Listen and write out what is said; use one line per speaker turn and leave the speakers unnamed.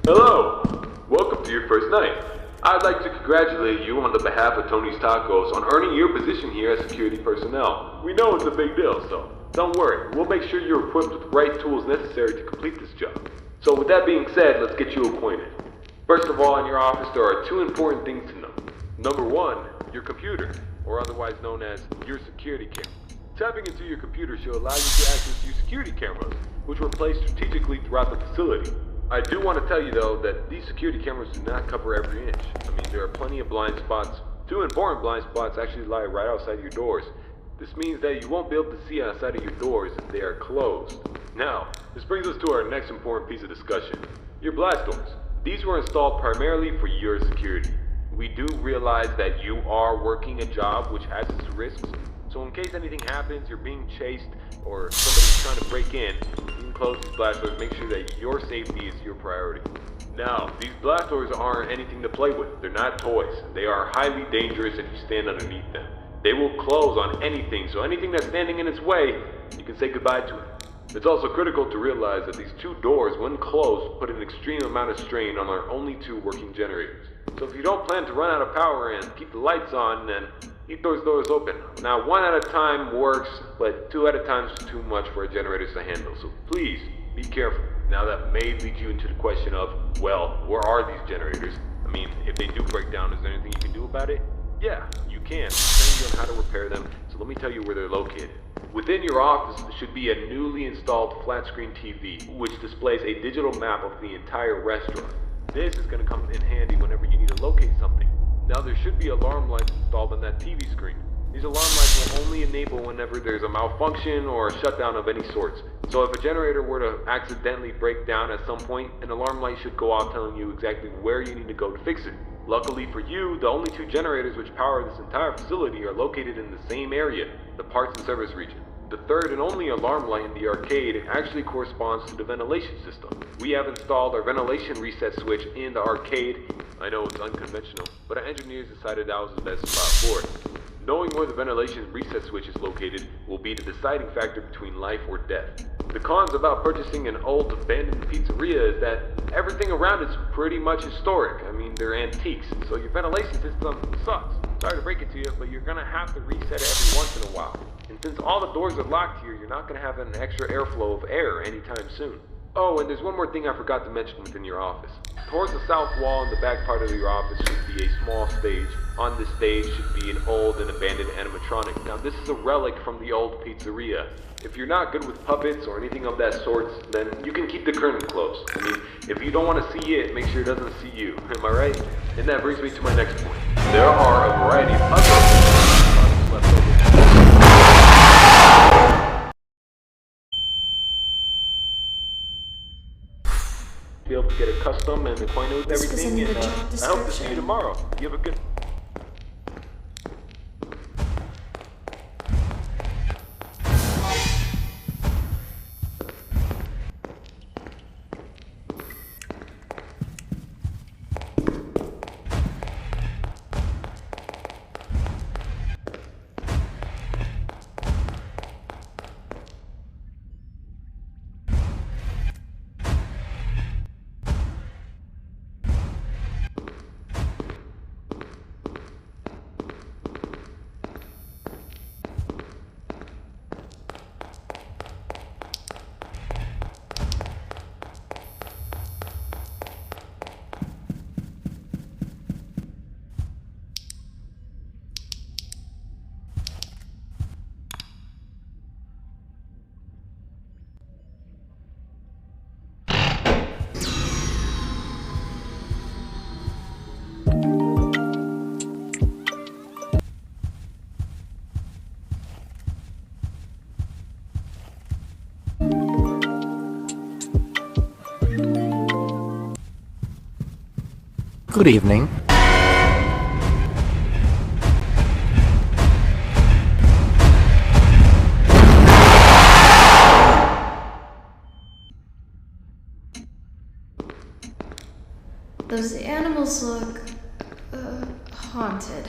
Hello! Welcome to your first night. I'd like to congratulate you on the behalf of Tony's Tacos on earning your position here as security personnel. We know it's a big deal, so don't worry. We'll make sure you're equipped with the right tools necessary to complete this job. So with that being said, let's get you acquainted. First of all, in your office there are two important things to know. Number one, your computer, or otherwise known as your security camera. Tapping into your computer should allow you to access your security cameras, which were placed strategically throughout the facility. I do want to tell you though that these security cameras do not cover every inch. I mean, there are plenty of blind spots. Two important blind spots actually lie right outside your doors. This means that you won't be able to see outside of your doors if they are closed. Now, this brings us to our next important piece of discussion. Your blast doors. These were installed primarily for your security. We do realize that you are working a job which has its risks, so in case anything happens, you're being chased, or somebody's trying to break in, you can close these blast doors, make sure that your safety is your priority. Now, these blast doors aren't anything to play with. They're not toys. They are highly dangerous if you stand underneath them. They will close on anything, so anything that's standing in its way, you can say goodbye to it. It's also critical to realize that these two doors, when closed, put an extreme amount of strain on our only two working generators. So if you don't plan to run out of power and keep the lights on, then keep those doors open. Now, one at a time works, but two at a time is too much for our generators to handle, so please, be careful. Now that may lead you into the question of, well, where are these generators? I mean, if they do break down, is there anything you can do about it? Yeah, you can. I'm training you on how to repair them, so let me tell you where they're located. Within your office should be a newly installed flat-screen TV, which displays a digital map of the entire restaurant. This is going to come in handy whenever you need to locate something. Now there should be alarm lights installed on that TV screen. These alarm lights will only enable whenever there's a malfunction or a shutdown of any sorts. So if a generator were to accidentally break down at some point, an alarm light should go off telling you exactly where you need to go to fix it. Luckily for you, the only two generators which power this entire facility are located in the same area, the parts and service region. The third and only alarm light in the arcade actually corresponds to the ventilation system. We have installed our ventilation reset switch in the arcade. I know it's unconventional, but our engineers decided that was the best spot for it. Knowing where the ventilation reset switch is located will be the deciding factor between life or death. The cons about purchasing an old abandoned pizzeria is that everything around it's pretty much historic. I mean, they're antiques, so your ventilation system sucks. Sorry to break it to you, but you're gonna have to reset it every once in a while. And since all the doors are locked here, you're not gonna have an extra airflow of air anytime soon. Oh, and there's one more thing I forgot to mention within your office. Towards the south wall in the back part of your office should be a small stage. On this stage should be an old and abandoned animatronic. Now this is a relic from the old pizzeria. If you're not good with puppets or anything of that sort, then you can keep the curtain closed. I mean, if you don't want to see it, make sure it doesn't see you. Am I right? And that brings me to my next point. There are a variety of other products left over. Be able to get accustomed and acquainted with everything, and I hope to see you tomorrow. You have a good...
Good evening.
Those animals look, haunted.